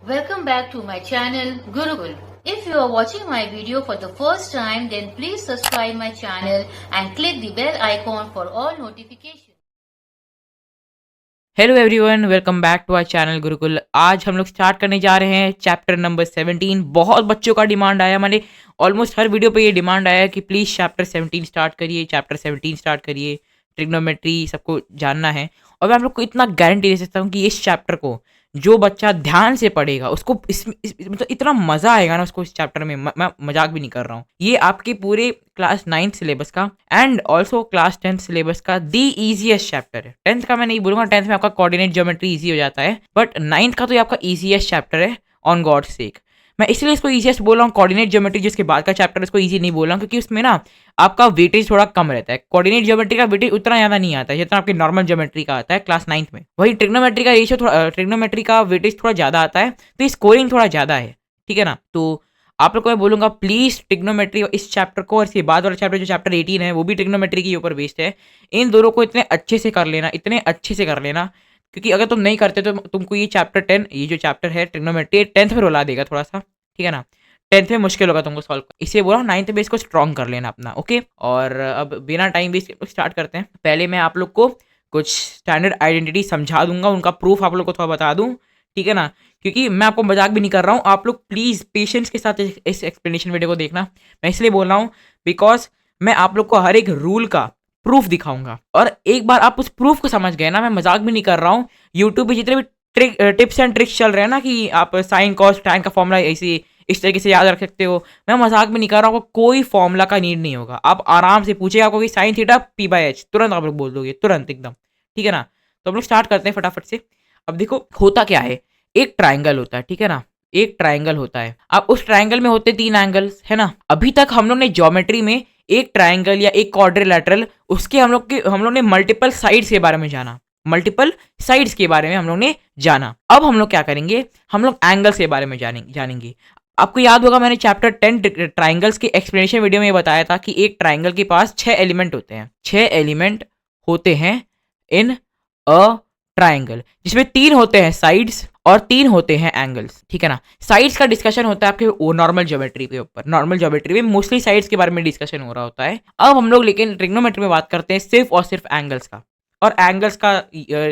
Welcome back to my channel Gurukul. If you are watching my video for the first time, then please subscribe my channel and click the bell icon for all notifications. Hello everyone, welcome back to our channel Gurukul. आज हम लोग start करने जा रहे हैं chapter number 17। बहुत बच्चों का डिमांड आया, मैंने ऑलमोस्ट हर वीडियो पे ये डिमांड आया कि प्लीज़ चैप्टर 17 स्टार्ट करिए, चैप्टर 17 स्टार्ट करिए। ट्रिग्नोमेट्री सबको जानना है और मैं आप लोग को इतना गारंटी दे सकता हूँ कि इस चैप्टर को जो बच्चा ध्यान से पढ़ेगा उसको मतलब इतना मज़ा आएगा ना उसको इस चैप्टर में। मैं मजाक भी नहीं कर रहा हूँ। ये आपके पूरे क्लास 9th सिलेबस का and also class 10th syllabus का दी इजीएस्ट चैप्टर है। 10th का मैं नहीं बोलूँगा, 10th में आपका कोऑर्डिनेट ज्योमेट्री इजी हो जाता है, बट 9th का तो ये आपका इजीएस्ट चैप्टर है ऑन गॉड सेक। मैं इसलिए इसको इजीएस्ट बोल रहा हूँ। कोऑर्डिनेट ज्योमेट्री जिसके बाद का चैप्टर उसको इजी नहीं बोल रहा हूँ क्योंकि उसमें ना आपका वेटेज थोड़ा कम रहता है। कोऑर्डिनेट ज्योमेट्री का वेटेज उतना ज़्यादा नहीं आता है जितना आपके नॉर्मल ज्योमेट्री का आता है क्लास 9th में। वही ट्रिग्नोमेट्री का रेशियो थोड़ा, ट्रिग्नोमेट्री का वेटेज थोड़ा ज़्यादा आता है, तो स्कोरिंग थोड़ा ज़्यादा है, ठीक है ना। तो आप लोग को मैं बोलूँगा प्लीज़ ट्रिग्नोमेट्री इस चैप्टर को और इसके बाद वाला चैप्टर जो चैप्टर 18 है वो भी ट्रिग्नोमेट्री के ऊपर बेस्ड है। इन दोनों को इतने अच्छे से कर लेना, इतने अच्छे से कर लेना, क्योंकि अगर तुम नहीं करते तो तुमको ये चैप्टर 10, ये जो चैप्टर है ट्रिग्नोमेट्री 10th में रुला देगा थोड़ा सा, ठीक है ना। 10th में मुश्किल होगा तुमको सॉल्व कर, इसलिए बोला 9th में इसको स्ट्रॉन्ग कर लेना अपना, ओके। और अब बिना टाइम वेस्ट स्टार्ट करते हैं। पहले मैं आप लोग को कुछ स्टैंडर्ड आइडेंटिटी समझा दूंगा, उनका प्रूफ आप लोग को थोड़ा बता दूं, ठीक है ना। क्योंकि मैं आपको मजाक भी नहीं कर रहा हूँ, आप लोग प्लीज़ पेशेंस के साथ इस एक्सप्लेनेशन वीडियो को देखना। मैं इसलिए बोल रहा हूँ बिकॉज मैं आप लोग को हर एक रूल का प्रूफ दिखाऊंगा, और एक बार आप उस प्रूफ को समझ गए ना, मैं मजाक भी नहीं कर रहा हूँ। यूट्यूब पे जितने भी टिप्स एंड ट्रिक्स चल रहे हैं ना कि आप साइन कॉस टैन का फॉर्मूला ऐसे इस तरीके से याद रख सकते हो, मैं मजाक भी नहीं कर रहा हूँ। कोई फॉर्मूला का नीड नहीं होगा, आप आराम से पूछिए आपको कि साइन थीटा p/h, तुरंत आप लोग बोल दोगे, तुरंत एकदम, ठीक है ना। तो हम लोग स्टार्ट करते हैं फटाफट से। अब देखो होता क्या है, एक ट्राइंगल होता है, ठीक है ना। एक ट्राइंगल होता है, अब उस ट्राइंगल में होते 3 एंगल्स, है ना। अभी तक हम लोग ने ज्योमेट्री में एक ट्राइंगल या एक क्वाड्रिलैटरल, उसके हम लोग ने मल्टीपल साइड्स के बारे में जाना, मल्टीपल साइड्स के बारे में हम लोग ने जाना। अब हम लोग क्या करेंगे, हम लोग एंगल्स के बारे में जानेंगे। आपको याद होगा मैंने चैप्टर 10 ट्राइंगल्स के एक्सप्लेनेशन वीडियो में ये बताया था कि एक ट्राइंगल के पास 6 एलिमेंट होते हैं, 6 एलिमेंट होते हैं इन अ ट्राइंगल, जिसमें 3 होते हैं साइड्स और 3 होते हैं एंगल्स, ठीक है ना। साइड्स का डिस्कशन होता है आपके वो नॉर्मल ज्योमेट्री के ऊपर, नॉर्मल ज्योमेट्री में मोस्टली साइड्स के बारे में डिस्कशन हो रहा होता है। अब हम लोग लेकिन ट्रिग्नोमेट्री में बात करते हैं सिर्फ और सिर्फ एंगल्स का, और एंगल्स का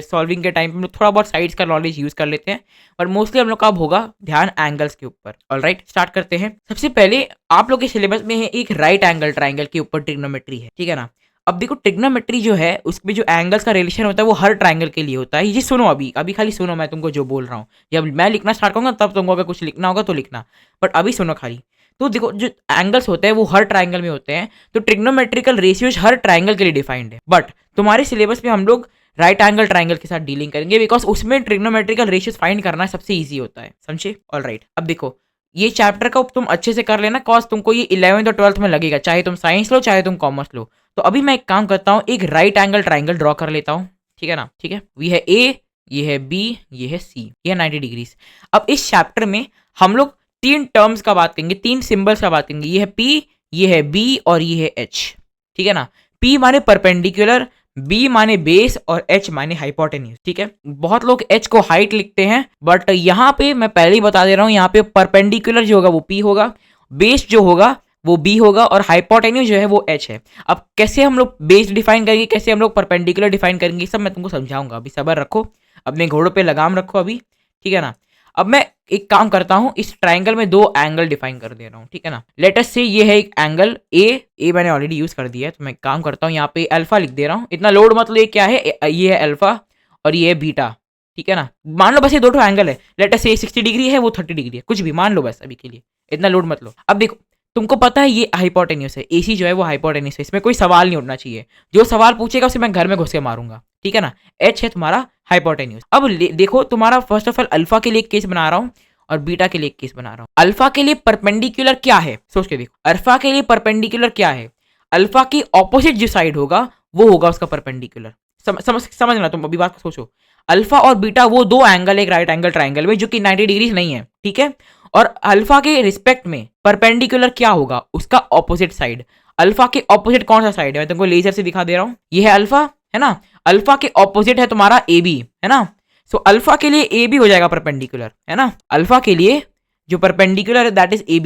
सॉल्विंग के टाइम पे हम लोग थोड़ा बहुत साइड्स का नॉलेज यूज कर लेते हैं, और मोस्टली हम लोग का अब होगा ध्यान एंगल्स के ऊपर। ऑलराइट, स्टार्ट करते हैं। सबसे पहले आप लोग के सिलेबस में है एक राइट एंगल ट्राइंगल के ऊपर ट्रिग्नोमेट्री है, ठीक है ना। अब देखो ट्रिग्नोमेट्री जो है उसमें जो एंगल्स का रिलेशन होता है वो हर ट्राइंगल के लिए होता है। ये सुनो, अभी अभी खाली सुनो, मैं तुमको जो बोल रहा हूँ, जब मैं लिखना स्टार्ट करूंगा तब तुमको अगर कुछ लिखना होगा तो लिखना, बट अभी सुनो खाली। तो देखो जो एंगल्स होते हैं वो हर ट्राइंगल में होते हैं, तो ट्रिग्नोमेट्रिकल रेशियोज हर ट्राइंगल के लिए डिफाइंड है, बट तुम्हारे सिलेबस में हम लोग राइट एंगल ट्राइंगल के साथ डीलिंग करेंगे बिकॉज उसमें ट्रिग्नोमेट्रिकल रेशियोज फाइंड करना सबसे इजी होता है, समझे। ऑलराइट, अब देखो ये चैप्टर का तुम अच्छे से कर लेना, कॉज तुमको ये 11th और 12th में लगेगा, चाहे तुम साइंस लो चाहे तुम कॉमर्स लो। तो अभी मैं एक काम करता हूँ, एक राइट एंगल ट्राइंगल ड्रॉ कर लेता हूँ, ठीक है ना। ठीक है, ये है ए, ये है बी, ये है सी, ये है 90 डिग्रीज। अब इस चैप्टर में हम लोग 3 टर्म्स का बात करेंगे, 3 सिंबल्स का बात करेंगे। ये है पी, ये है बी और ये है एच, ठीक है ना। पी माने परपेंडिकुलर, बी माने बेस और एच माने हाइपोटेन्यूज, ठीक है। बहुत लोग एच को हाइट लिखते हैं, बट यहाँ पे मैं पहले ही बता दे रहा हूँ, यहाँ पे परपेंडिकुलर जो होगा वो पी होगा, बेस जो होगा वो बी होगा, और हाइपोटेन्यूज जो है वो एच है। अब कैसे हम लोग बेस डिफाइन करेंगे, कैसे हम लोग परपेंडिकुलर डिफाइन करेंगे, सब मैं तुमको समझाऊंगा। अभी सब्र रखो, अपने घोड़ों पे लगाम रखो अभी, ठीक है ना। अब मैं एक काम करता हूं, इस ट्राइंगल में 2 एंगल डिफाइन कर दे रहा हूं, ठीक है ना। लेट अस से ये है एक एंगल ए मैंने ऑलरेडी यूज कर दिया है, तो मैं काम करता हूं यहाँ पे अल्फा लिख दे रहा हूं। इतना लोड मत लो, ये क्या है, ये है अल्फा और ये है बीटा, ठीक है ना। मान लो बस ये 2 एंगल है, लेट अस से 60 डिग्री है, वो 30 डिग्री है, कुछ भी मान लो बस अभी के लिए, इतना लोड मत लो। अब देखो तुमको पता है ये हाइपोटेन्यूस है, एसी जो है वो हाइपोटेन्यूस है, इसमें कोई सवाल नहीं उठना चाहिए, जो सवाल पूछेगा उसे मैं घर में घुस के मारूंगा, ठीक है ना। एच है तुम्हारा हाइपोटेन्यूस। अब देखो तुम्हारा फर्स्ट ऑफ ऑल अल्फा के लिए एक केस बना रहा हूँ और बीटा के लिए एक केस बना रहा हूँ। अल्फा के लिए परपेंडिकुलर क्या है, सोच के देखो, अल्फा के लिए परपेंडिकुलर क्या है, अल्फा की ऑपोजिट जो साइड होगा वो होगा उसका परपेंडिकुलर। समझना, तुम अभी बात सोचो। अल्फा और बीटा वो 2 एंगल एक राइट एंगल ट्राइंगल में जो कि 90 डिग्री नहीं है, ठीक है। और अल्फा के रिस्पेक्ट में परपेंडिकुलर क्या होगा, उसका ऑपोजिट साइड। अल्फा के ऑपोजिट कौन सा साइड है, मैं तुमको लेजर से दिखा दे रहा हूं, ये है अल्फा, है ना। अल्फा के ऑपोजिट है तुम्हारा ए बी, है ना। सो अल्फा के लिए ए बी हो जाएगा परपेंडिकुलर, है ना। अल्फा के लिए जो परपेंडिकुलर है that is A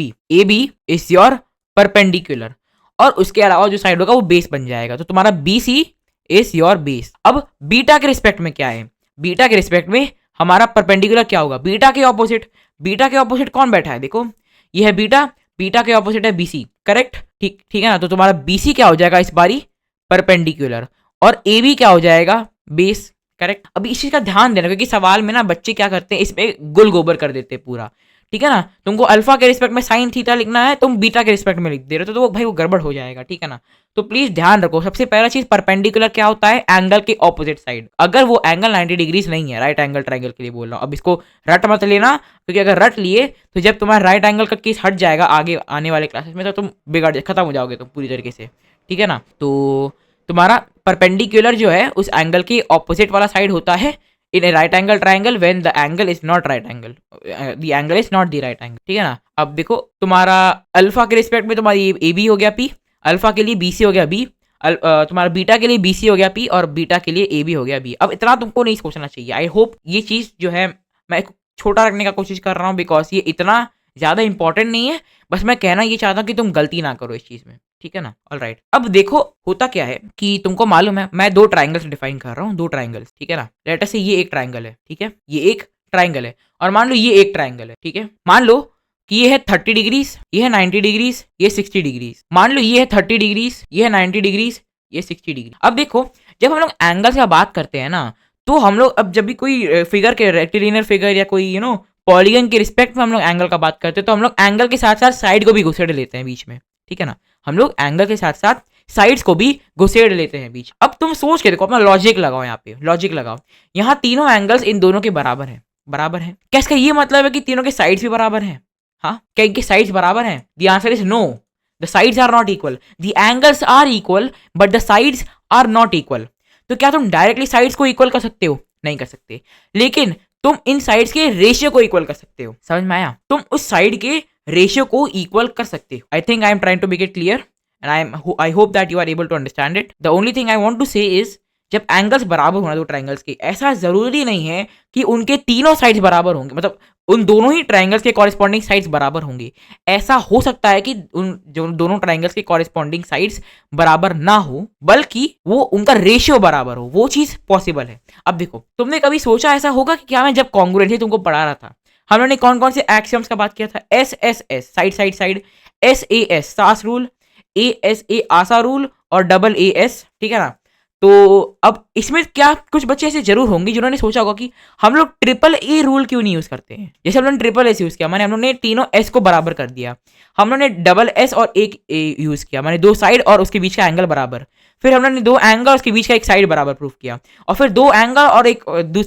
B is your perpendicular, और उसके अलावा जो साइड होगा वो बेस बन जाएगा, तो तुम्हारा B C is your base. अब बीटा के रिस्पेक्ट में क्या है, बीटा के रिस्पेक्ट में हमारा परपेंडिकुलर क्या होगा, बीटा के ऑपोजिट। बीटा के ऑपोजिट कौन बैठा है, देखो ये है बीटा, बीटा के ऑपोजिट है बीसी, करेक्ट, ठीक ठीक है ना। तो तुम्हारा बीसी क्या हो जाएगा इस बारी, परपेंडिकुलर, और ए बी क्या हो जाएगा, बेस, करेक्ट। अभी इस चीज का ध्यान देना, क्योंकि सवाल में ना बच्चे क्या करते हैं, इसमें गुल गोबर कर देते हैं पूरा, ठीक है ना। तुमको अल्फा के रिस्पेक्ट में साइन थीटा लिखना है, तुम बीटा के रिस्पेक्ट में लिख दे रहे हो, तो वो भाई वो गड़बड़ हो जाएगा, ठीक है ना। तो प्लीज ध्यान रखो, सबसे पहला चीज परपेंडिकुलर क्या होता है, एंगल के ऑपोजिट साइड। अगर वो एंगल 90 डिग्रीज नहीं है, राइट एंगल ट्राइंगल के लिए बोल रहा हूँ, अब इसको रट मत लेना, क्योंकि अगर रट लिए तो जब तुम्हारा राइट एंगल का केस हट जाएगा आगे आने वाले क्लासेस में, तो तुम बिगड़ खत्म हो जाओगे तुम पूरी तरीके से, ठीक है ना। तो तुम्हारा परपेंडिकुलर जो है उस एंगल के ऑपोजिट वाला साइड होता है in a right angle triangle when the angle is not right angle, the angle is not the right angle, ठीक है ना। अब देखो तुम्हारा अल्फा के रिस्पेक्ट में तुम्हारी ए बी हो गया पी, अल्फा के लिए बी सी हो गया बी, तुम्हारा बीटा के लिए बी सी हो गया पी, और बीटा के लिए ए बी हो गया बी। अब इतना तुमको नहीं सोचना चाहिए, आई होप ये चीज़ जो है मैं छोटा रखने का कोशिश कर रहा हूँ, बिकॉज ये इतना ज़्यादा इंपॉर्टेंट नहीं है, बस मैं कहना ये चाहता हूँ कि तुम गलती ना करो इस चीज़ में, ठीक है ना। ऑल राइट, अब देखो होता क्या है कि तुमको मालूम है मैं दो ट्राइंगल्स डिफाइन कर रहा हूँ, दो ट्राइंगल्स, ठीक है ना। लेट अस से ये एक ट्राइंगल है, ठीक है, ये एक ट्राइंगल है, और मान लो ये एक ट्राइंगल है, ठीक है। मान लो कि ये है 30 डिग्रीज, ये है 90 डिग्रीज, ये 60 डिग्रीज। मान लो ये है 30 डिग्रीज, ये है 90 डिग्रीज, ये 60 डिग्री। अब देखो जब हम लोग एंगल से बात करते हैं ना, तो हम लोग अब जब भी कोई फिगर के रेक्टिलिनियर फिगर या कोई पॉलीगन के रिस्पेक्ट में हम लोग एंगल का बात करते हैं, तो हम लोग एंगल के साथ साथ साइड को भी घुसेड़ लेते हैं बीच में, ठीक है ना। हम लोग एंगल के साथ साथ साइड्स को भी घुसेड़ लेते हैं बीच। अब तुम सोच के देखो, अपना लॉजिक लगाओ, यहाँ पे लॉजिक लगाओ, यहाँ तीनों एंगल्स इन दोनों के बराबर है, बराबर है। क्या इसका ये मतलब है कि तीनों के साइड्स भी बराबर हैं, हाँ, क्या इनके साइड्स बराबर हैं? The answer is no, the sides are not equal, the angles are equal but the sides are not equal. तो क्या तुम डायरेक्टली साइड्स को इक्वल कर सकते हो? नहीं कर सकते, लेकिन तुम इन साइड्स के रेशियो को इक्वल कर सकते हो। समझ में आया? तुम उस साइड के रेशियो को इक्वल कर सकते हो। I think I am trying to make it clear and I hope that you are able to understand it. The only thing I want to say is जब एंगल्स बराबर होना दो triangles के, ऐसा जरूरी नहीं है कि उनके तीनों साइड्स बराबर होंगे, मतलब उन दोनों ही ट्राइंगल्स के कॉरेस्पॉन्डिंग साइड्स बराबर होंगे। ऐसा हो सकता है कि उन जो दोनों ट्राइंगल्स के कॉरेस्पॉन्डिंग साइड्स बराबर ना हो, बल्कि वो उनका रेशियो बराबर हो, वो चीज पॉसिबल है। अब देखो, तुमने कभी सोचा ऐसा होगा कि क्या मैं जब कॉन्ग्रुएंसी तुमको पढ़ा रहा था, हम लोगों ने कौन कौन से एक्सियम्स का बात किया था? S S S side side side, S A S सास रूल, ए एस ए आसा रूल, और डबल ए एस, ठीक है ना। तो अब इसमें क्या कुछ बच्चे ऐसे जरूर होंगे जिन्होंने सोचा होगा कि हम लोग ट्रिपल ए रूल क्यों नहीं यूज करते हैं। जैसे हम लोग ने ट्रिपल एस यूज किया, माने हम लोग ने तीनों एस को बराबर कर दिया। हम लोग ने डबल एस और एक ए यूज किया, माने दो साइड और उसके बीच का एंगल बराबर। फिर हम लोग ने दो एंगल और उसके बीच का एक साइड बराबर प्रूफ किया, और फिर दो एंगल और एक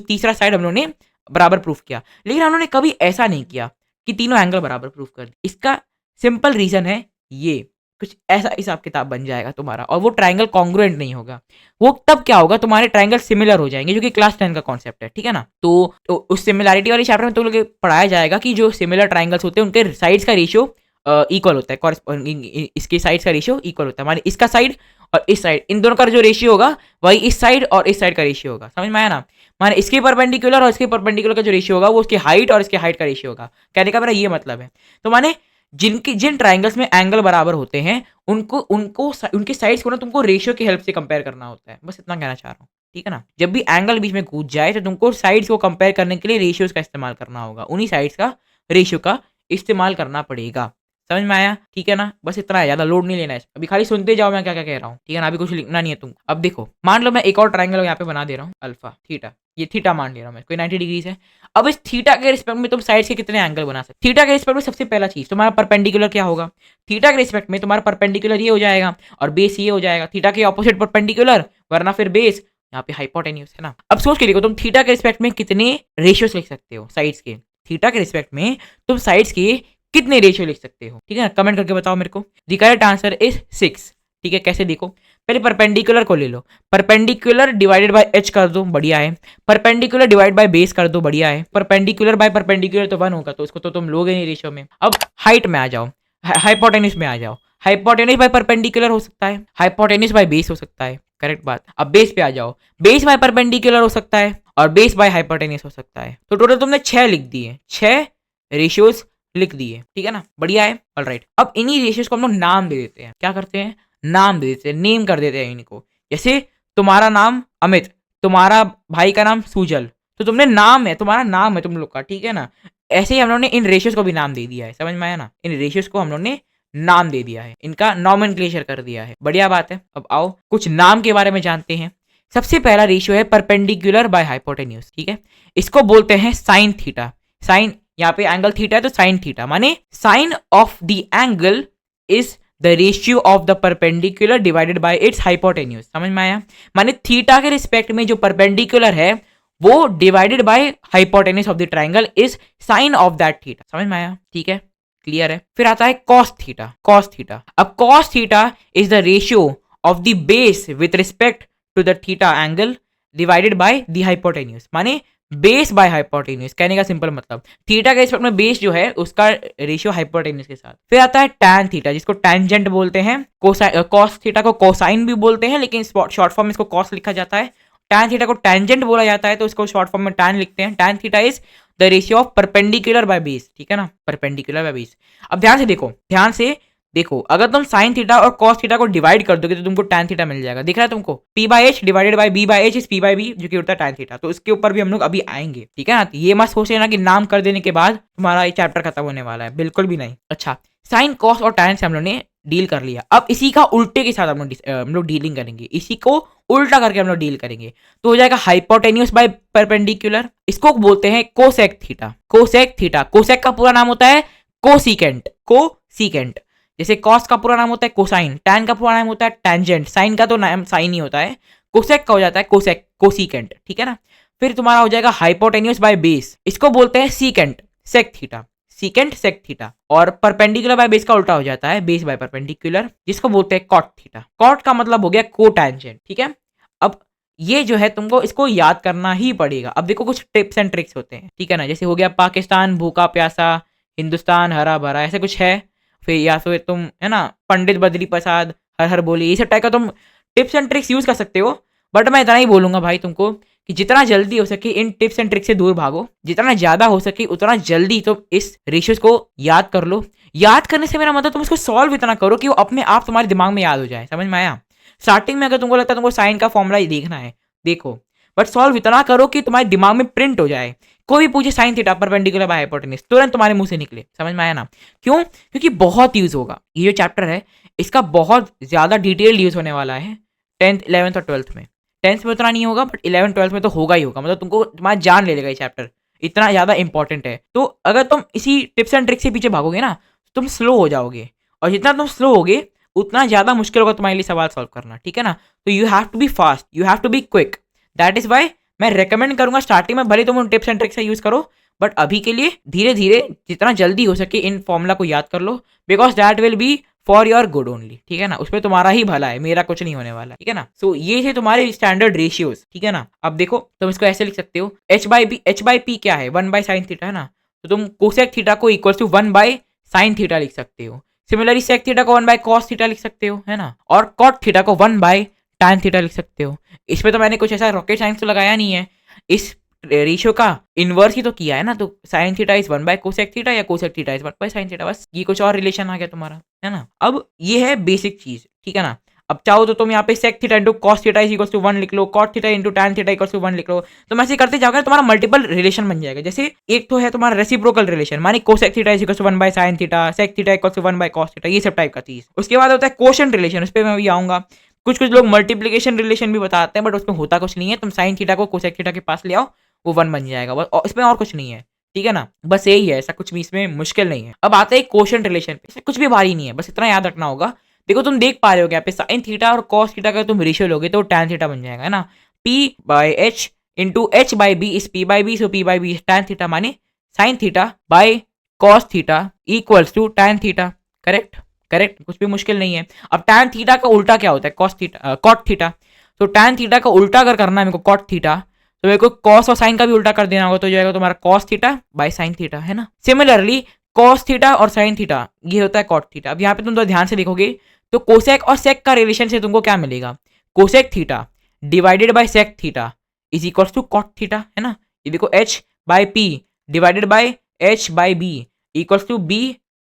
तीसरा साइड हम लोग ने बराबर प्रूफ किया। लेकिन हम लोग ने कभी ऐसा नहीं किया कि तीनों एंगल बराबर प्रूफ कर दिया। इसका सिंपल रीजन है ये, कुछ ऐसा हिसाब किताब बन जाएगा तुम्हारा, और वो ट्राइंगल कॉन्ग्रुएंट नहीं होगा। वो तब क्या होगा, तुम्हारे ट्राइंगल सिमिलर हो जाएंगे, जो कि क्लास 10 का कॉन्सेप्ट है, ठीक है ना। तो उस सिमिलैरिटी वाले चैप्टर में तुम लोग पढ़ाया जाएगा कि जो सिमिलर ट्राइंगल्स होते हैं उनके साइड्स का रेशियो इक्वल होता है, इसके साइड्स का रेशियो इक्वल होता है, माने इसका साइड और इस साइड, इन दोनों का जो रेशियो होगा वही इस साइड और इस साइड का रेशियो होगा। समझ में आया ना? माने इसके परपेंडिकुलर और इसके परपेंडिकुलर का जो रेशियो होगा वो उसके हाइट और इसके हाइट का रेशियो होगा। कहने का मेरा ये मतलब है। तो माने जिन ट्राइंगल्स में एंगल बराबर होते हैं उनको उनके साइड्स को ना तुमको रेशियो की हेल्प से कंपेयर करना होता है। बस इतना कहना चाह रहा हूँ, ठीक है ना। जब भी एंगल बीच में कूद जाए तो तुमको साइड्स को कंपेयर करने के लिए रेशियोज का इस्तेमाल करना होगा, उन्हीं साइड्स का रेशियो का इस्तेमाल करना पड़ेगा। समझ में आया? ठीक है ना। बस इतना है, ज्यादा लोड नहीं लेना है, अभी खाली सुनते जाओ मैं क्या क्या कह रहा हूँ, ठीक है ना। अभी कुछ लिखना नहीं है तुम। अब देखो, मान लो मैं एक और ट्राइंगल यहाँ पे बना दे रहा हूँ, अल्फा थीटा, ये थीटा मान ले रहा हूँ मैं, कोई 90 डिग्रीज है। अब इस थीटा के रिस्पेक्ट में तुम साइड्स के कितने एंगल बना सकते? थीटा के रिस्पेक्ट में सबसे पहला चीज तुम्हारा परपेंडिकुलर क्या होगा? थीटा के रिस्पेक्ट में तुम्हारा परपेंडिकुलर ये हो जाएगा और बेस ये हो जाएगा। थीटा के ऑपोजिट परपेंडिकुलर, वरना फिर बेस, यहाँ पे हाइपोटेन्यूज है ना। अब सोच के देखो, तुम थीटा के रिस्पेक्ट में कितने रेशियोस लिख सकते हो साइड्स के? थीटा के रिस्पेक्ट में तुम साइड्स के कितने रेशियो लिख सकते हो? ठीक है ना, कमेंट करके बताओ मेरे को। The correct answer is 6। ठीक है, कैसे देखो, पहले परपेंडिकुलर को ले लो, परपेंडिकुलर डिवाइडेड बाय एच कर दो, बढ़िया है। परपेंडिकुलर डिवाइड बाय बेस कर दो, बढ़िया है। परपेंडिकुलर बाय परपेंडिकुलर तो 1 होगा, तो उसको तो तुम लोगे नहीं रेशियो में। अब हाइट में आ जाओ, हाइपोटेन्यूज में आ जाओ। हाइपोटेन्यूज बाय परपेंडिकुलर हो सकता है, हाइपोटेन्यूज बाय बेस हो सकता है, करेक्ट बात। अब बेस पे आ जाओ, बेस बाय परपेंडिकुलर हो सकता है और बेस बाय हाइपोटेन्यूस हो सकता है। तो टोटल तुमने 6 लिख दिए, 6 रेशियोज लिख दिए, ठीक है ना, बढ़िया है। ऑलराइट, अब इन्हीं रेशियोज को हम लोग नाम दे देते हैं। क्या करते हैं, नाम दे देते हैं, नेम कर देते हैं इनको। जैसे तुम्हारा नाम अमित, तुम्हारा भाई का नाम सुजल, तो तुमने नाम है, तुम्हारा नाम है तुम लोग का, ठीक है ना। ऐसे ही हम लोग ने इन रेशियोज को भी नाम दे दिया है, समझ में आया ना। इन रेशियोज को हम लोग ने नाम दे दिया है, इनका नॉमेनक्लेचर कर दिया है, बढ़िया बात है। अब आओ कुछ नाम के बारे में जानते हैं। सबसे पहला रेशियो है परपेंडिकुलर बाय हाइपोटेन्यूस, ठीक है। इसको बोलते हैं साइन थीटा। साइन, यहाँ पे एंगल थीटा है तो साइन थीटा, माने sine of the angle is the ratio of the perpendicular divided by its hypotenuse. समझ में आया, माने थीटा के रिस्पेक्ट में जो परपेंडिकुलर है वो divided by hypotenuse of the triangle is sine of that theta. समझ में आया, ठीक है, क्लियर है। फिर आता है कॉस थीटा। कॉस थीटा, अब cos theta is the ratio of the base with respect to the theta angle divided by the hypotenuse, माने बेस बाय हाइपोटेन्यूस। कहने का सिंपल मतलब थीटा के रिस्पेक्ट में बेस जो है उसका रेशियो हाइपोटेन्यूस के साथ। फिर आता है टैन थीटा, जिसको टैंजेंट बोलते हैं। कॉस थीटा को कोसाइन भी बोलते हैं, लेकिन शॉर्ट फॉर्म में इसको कॉस लिखा जाता है। टैन थीटा को टैंजेंट बोला जाता है तो इसको शॉर्ट फॉर्म में टैन लिखते हैं। Tan theta is the ratio of perpendicular by base, ठीक है ना, परपेंडिकुलर बाय बेस। अब ध्यान से देखो, ध्यान से देखो, अगर तुम साइन थीटा और कॉस थीटा को डिवाइड कर दोगे तो तुमको टैन थीटा मिल जाएगा। दिख रहा है तुमको, P by H divided by B by H is P by B, जो कि होता है टैन थीटा। तो इसके ऊपर भी हम लोग अभी आएंगे, ठीक है ना। ये मत सोच लेना कि नाम कर देने के बाद तुम्हारा ये चैप्टर खत्म होने वाला है, बिल्कुल भी नहीं। अच्छा, साइन कॉस और टैन से हम लोग ने डील कर लिया। अब इसी का उल्टे के साथ हम लोग डीलिंग करेंगे, इसी को उल्टा करके हम लोग डील करेंगे। तो हो जाएगा हाइपोटेन्यूस बाय परपेंडिकुलर। इसको बोलते हैं cosec theta. Cosec theta, cosec का पूरा नाम होता है कोसिकेंट। कोसिकेंट, जैसे कॉस का पूरा नाम होता है कोसाइन, टैन का पूरा नाम होता है टैंजेंट, साइन का तो नाम साइन ही होता है, कोसेक का हो जाता है कोसेक, कोसिकेंट, ठीक है ना। फिर तुम्हारा हो जाएगा हाइपोटेन्यूस बाय बेस। इसको बोलते हैं secant, sec theta, secant sec theta. और परपेंडिकुलर बाय बेस का उल्टा हो जाता है बेस बाय परपेंडिकुलर, जिसको बोलते हैं कॉट थीटा। कॉट का मतलब हो गया कोटैंजेंट, ठीक है। अब ये जो है तुमको इसको याद करना ही पड़ेगा। अब देखो कुछ टिप्स एंड ट्रिक्स होते हैं, ठीक है ना। जैसे हो गया पाकिस्तान भूखा प्यासा, हिंदुस्तान हरा भरा, ऐसे कुछ है। फिर या फिर तुम है ना पंडित बद्री प्रसाद हर हर बोले, ये सब टाइप का तुम टिप्स एंड ट्रिक्स यूज कर सकते हो। बट मैं इतना ही बोलूंगा भाई तुमको कि जितना जल्दी हो सके इन टिप्स एंड ट्रिक्स से दूर भागो, जितना ज्यादा हो सके उतना जल्दी तुम इस रेशियोज को याद कर लो। याद करने से मेरा मतलब तुम इसको सॉल्व इतना करो कि वो अपने आप तुम्हारे दिमाग में याद हो जाए। समझ में आया। स्टार्टिंग में अगर तुमको लगता है तुमको साइन का फॉर्मूला ही देखना है, देखो, बट सॉल्व इतना करो कि तुम्हारे दिमाग में प्रिंट हो जाए। कोई भी पूछे sine theta perpendicular by hypotenuse, तुरंत तुम्हारे मुंह से निकले। समझ में आया ना। क्यों? क्योंकि बहुत यूज होगा ये जो चैप्टर है, इसका बहुत ज्यादा डिटेल यूज होने वाला है 10th 11th और 12th में। 10th में उतना नहीं होगा बट 11th 12th में तो होगा ही होगा। मतलब तुमको तुम्हारा जान ले लेगा ये चैप्टर, इतना ज्यादा इंपॉर्टेंट है। तो अगर तुम इसी टिप्स एंड ट्रिक्स के पीछे भागोगे ना तुम स्लो हो जाओगे, और जितना तुम स्लो होगे उतना ज्यादा मुश्किल होगा तुम्हारे लिए सवाल सॉल्व करना, ठीक है ना। तो you have to be fast, you have to be quick. That is why मैं रेकमेंड करूंगा स्टार्टिंग में भले तुम उन टिप्स एंड ट्रिक्स से यूज करो, बट अभी के लिए धीरे धीरे जितना जल्दी हो सके इन फॉर्मूला को याद कर लो, because that will be for your good only, ठीक है ना। उसमें तुम्हारा ही भला है, मेरा कुछ नहीं होने वाला, ठीक है ना। सो ये थे तुम्हारे स्टैंडर्ड रेशियोज, ठीक है ना। अब देखो तुम इसको ऐसे लिख सकते हो, एच बाई पी क्या है, 1 बाई साइन थीटा है ना। तो तुम कोसेक थीटा को equal to 1 by sine theta लिख सकते हो। सिमिलरली सेक थीटा को 1 बाय कॉस थीटा लिख सकते हो, है ना। और कॉट थीटा को 1 बाय टैन थीटा लिख सकते हो। इसमें तो मैंने कुछ ऐसा रॉकेट साइंस तो लगाया नहीं है, इस रेशियो का इनवर्स ही तो किया है ना। तो sine theta is 1 by cosec theta या cosec theta is 1 by sine theta, बस ये कुछ और रिलेशन आ गया तुम्हारा, है ना। अब ये है बेसिक चीज, ठीक है ना। अब चाहो तो तुम यहाँ पे sec theta into cos theta is equals to 1 लिख लो, cot theta into tan theta equals to 1 लिख लो। तो ऐसे करते जाओगे तुम्हारा मल्टीपल रिलेशन बन जाएगा। जैसे एक तो है तुम्हारा रेसिप्रोकल रिलेशन, मानी cosec theta is equals to 1 by sine theta, sec theta equals to 1 by cos theta, ये सब टाइप का चीज। उसके बाद होता है कोशेंट रिलेशन, उस पर मैं भी आऊंगा। कुछ लोग मल्टीप्लीकेशन रिलेशन भी बताते हैं, बट उसमें होता कुछ नहीं है। तुम साइन थीटा को कोसेक थीटा के पास ले आओ, वो 1 बन जाएगा, इसमें और कुछ नहीं है, ठीक है ना। बस यही है, ऐसा कुछ भी इसमें मुश्किल नहीं है। अब आता है कोशेंट रिलेशन पे, इसमें कुछ भी भारी नहीं है, बस इतना याद रखना होगा। देखो तुम देख पा रहे हो यहाँ पे साइन थीटा और कॉस थीटा का तुम रेशियो लोगे तो टैन थीटा बन जाएगा, है ना। P by H into H by B is P by B, so P by B is tan theta, माने sine theta by cos theta equals to tan theta. Correct correct, कुछ भी मुश्किल नहीं है। अब टैन थीटा का उल्टा क्या होता है, कॉस थीटा, कॉट थीटा। तो टैन थीटा का उल्टा अगर करना है मेरे को कॉट थीटा, तो मेरे को कॉस और साइन का भी उल्टा कर देना होगा, तो जाएगा तुम्हारा cos theta by sine theta, है ना। सिमिलरली कॉस थीटा और साइन थीटा ये होता है कॉट थीटा। अब यहाँ पे तुम तो ध्यान से देखोगे तो कोसेक और सेक का रिलेशन से तुमको क्या मिलेगा, cosec theta divided by sec theta is equals to cot theta, है ना। ये देखो h by p divided by h by b equals to b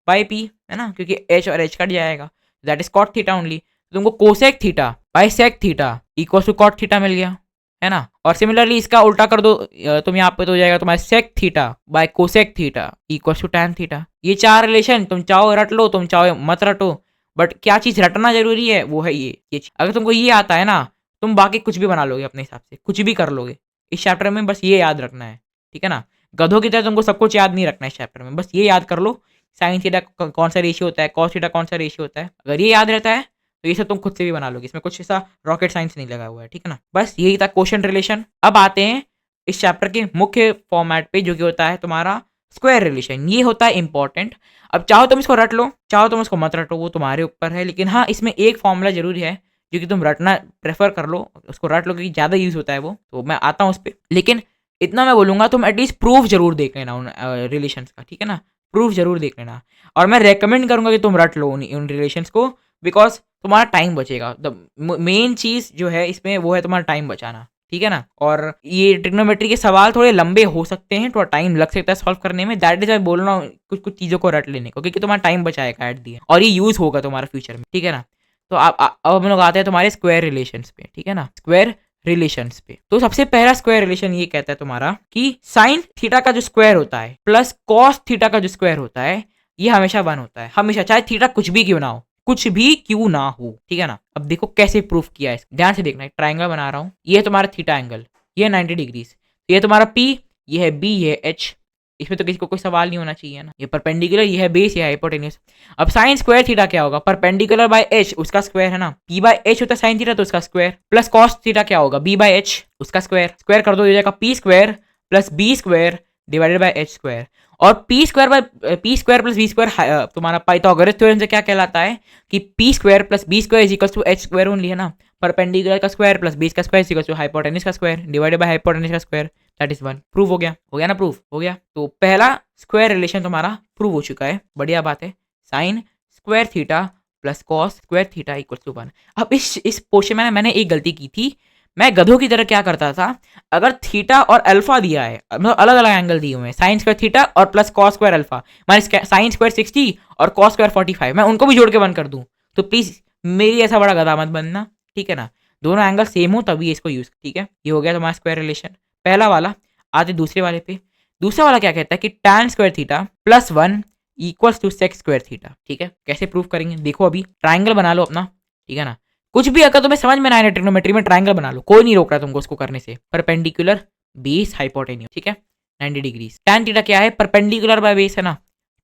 by p, है ना, क्योंकि h और h कट जाएगा, that is cot theta only. तुमको cosec theta by sec theta equals to cot theta मिल गया, है ना। और सिमिलरली इसका उल्टा कर दो तुम, यहाँ पे तो हो जाएगा तुम्हारा sec theta by cosec theta equals to tan theta. ये चार रिलेशन तुम चाहो रट लो, तुम चाहो मत रटो, बट क्या चीज रटना जरूरी है वो है ये अगर तुमको ये आता है ना, तुम बाकी कुछ भी बना लोगे अपने हिसाब से, कुछ भी कर लोगे इस चैप्टर में। बस ये याद रखना है, ठीक है ना। गधों की तरह तुमको सब कुछ याद नहीं रखना है इस चैप्टर में, बस ये याद कर लो साइन थीटा कौन सा रेशियो होता है, कॉस थीटा कौन सा रेशियो होता है। अगर ये याद रहता है तो ये सब तुम खुद से भी बना लोगे, इसमें कुछ ऐसा रॉकेट साइंस नहीं लगा हुआ है, ठीक है ना। बस यही था क्वेश्चन रिलेशन। अब आते हैं इस चैप्टर के मुख्य फॉर्मेट पे, जो कि होता है तुम्हारा स्क्वायर रिलेशन। ये होता है इंपॉर्टेंट। अब चाहो तुम इसको रट लो, चाहो तुम इसको मत रटो, वो तुम्हारे ऊपर है, लेकिन हाँ इसमें एक फॉर्मूला जरूरी है जो कि तुम रटना प्रेफर कर लो, उसको रट लो क्योंकि ज़्यादा यूज होता है वो, तो मैं आता हूँ उस पर। लेकिन इतना मैं बोलूँगा तुम एटलीस्ट प्रूफ जरूर देख लेना उन रिलेशंस का, ठीक है ना, प्रूफ जरूर देख लेना। और मैं रेकमेंड करूँगा कि तुम रट लो उन रिलेशंस को, बिकॉज तुम्हारा टाइम बचेगा। द मेन चीज़ जो है इसमें वो है तुम्हारा टाइम बचाना, ठीक है ना। और ये ट्रिग्नोमेट्री के सवाल थोड़े लंबे हो सकते हैं, थोड़ा टाइम लग सकता है सॉल्व करने में, दैट इज मैं बोल रहा हूँ कुछ कुछ चीज़ों को रट लेने को, क्योंकि तुम्हारा टाइम बचाएगा एट दी, और ये यूज़ होगा तुम्हारा फ्यूचर में, ठीक है ना। तो अब हम लोग आते हैं तुम्हारे स्क्वायर रिलेशंस पे, ठीक है ना, स्क्वायर रिलेशंस पे। तो सबसे पहला स्क्वायर रिलेशन ये कहता है तुम्हारा कि साइन थीटा का जो स्क्वायर होता है प्लस कॉस थीटा का जो स्क्वायर होता है ये हमेशा 1 होता है, हमेशा, चाहे थीटा कुछ भी क्यों ना हो, कुछ भी क्यों ना हो, ठीक है ना। अब देखो कैसे प्रूफ किया है, ध्यान से देखना। एक ट्राइंगल बना रहा हूँ, ये है तुम्हारा थीटा एंगल, ये 90 डिग्रीज, ये तुम्हारा P, ये है B, ये है H, इसमें तो किसी को कोई सवाल नहीं होना चाहिए ना। ये परपेंडिकुलर, ये है बेस, ये है हाइपोटेन्यूज। अब साइन स्क्वायर थीटा क्या होगा, परपेंडिकुलर बाय H उसका स्क्वायर, है ना। P बाय H होता है साइन थीटा, तो उसका स्क्वायर, प्लस कॉस थीटा क्या होगा, B बाय H उसका स्क्वायर, स्क्वायर कर दो हो जाएगा P square plus B square divided by H square. और P square by P square plus B square तुम्हारा पाइथागोरस थ्योरम से क्या कहलाता है कि P square plus B square is equal to H square only, है ना। परपेंडिकुलर का स्क्वायर प्लस बेस का स्क्वायर इक्वल टू हाइपोटेन्यूज का स्क्वायर डिवाइडेड बाय हाइपोटेन्यूज का स्क्वायर, दैट इज 1। प्रूव हो गया ना, प्रूफ हो गया। तो पहला स्क्वायर रिलेशन तुम्हारा प्रूव हो चुका है, बढ़िया बात है। Sine square theta plus cos square theta equal to 1। अब इस पोर्शन में मैंने एक गलती की थी, मैं गधों की तरह क्या करता था, अगर थीटा और अल्फा दिया है, मतलब अलग अलग एंगल दिए हुए हैं, साइन स्क्वायर थीटा और plus cos square alpha, minus sine square 60 और कॉस स्क्वायर 45, मैं उनको भी जोड़ के 1 कर दूं, तो प्लीज मेरी ऐसा बड़ा गधा मत बनना, ठीक है ना। दोनों एंगल सेम हो तभी इसको यूज, ठीक है। ये हो गया तुम्हारा स्क्वायर रिलेशन पहला वाला। आते दूसरे वाले पे। दूसरा वाला क्या कहता है कि tan square theta plus 1 equals to sec square theta, ठीक है। कैसे प्रूव करेंगे, देखो अभी ट्राइंगल बना लो अपना, ठीक है ना। कुछ भी अगर तुम्हें समझ में ना आए ट्रिग्नोमेट्री में, ट्राइंगल बना लो, कोई नहीं रोक रहा तुमको उसको करने से। परपेंडिकुलर बेस हाइपोटेन्यूज, ठीक है, 90 डिग्रीज। tan थीटा क्या है, परपेंडिकुलर बाय बेस, है ना,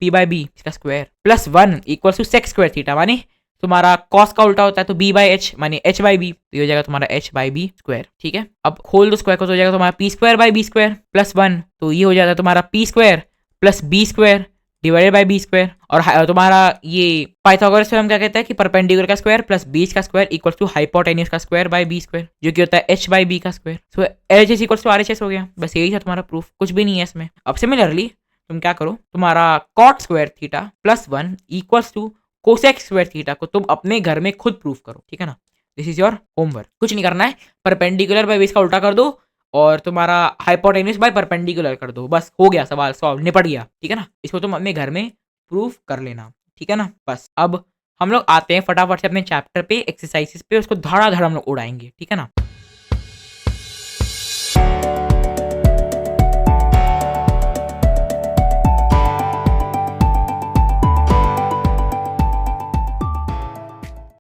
p बाय b इसका square plus 1 equals to sec square theta, माने तुम्हारा कॉस का उल्टा होता है, तो b बाई एच माने h बाई बी, तो ये हो जाएगा तुम्हारा h बाई बी स्क्वायर, ठीक है। अब खोल दो स्क्वायर को, तो हो जाएगा तुम्हारा p square by B square plus 1, तो ये हो जाता है तुम्हारा p square plus b square divided by B square. और तुम्हारा ये पाइथागोरस थ्योरम क्या कहता है कि परपेंडिकुलर का स्क्वायर प्लस बेस का स्क्वायर इक्वल टू हाइपोटेन्यूज का स्क्वायर बाई बी स्क्वायर, जो कि होता है h बाई बी का square. So H is equal to R H S हो गया, बस यही था तुम्हारा प्रूफ, कुछ भी नहीं है इसमें। अब सिमिलरली तुम क्या करो, तुम्हारा cot square theta plus 1 equals to cosec square theta को तुम अपने घर में खुद प्रूफ करो, ठीक है ना। दिस इज योर होमवर्क, कुछ नहीं करना है, परपेंडिकुलर बाय बेस का उल्टा कर दो और तुम्हारा हाइपोटेन्यूज बाय परपेंडिकुलर कर दो, बस हो गया, सवाल सॉल्व, निपट गया, ठीक है ना। इसको तुम अपने घर में प्रूफ कर लेना, ठीक है ना। बस अब हम लोग आते हैं फटाफट से अपने चैप्टर पे, एक्सरसाइजेस पे, उसको धड़ाधड़ हम लोग उड़ाएंगे, ठीक है ना।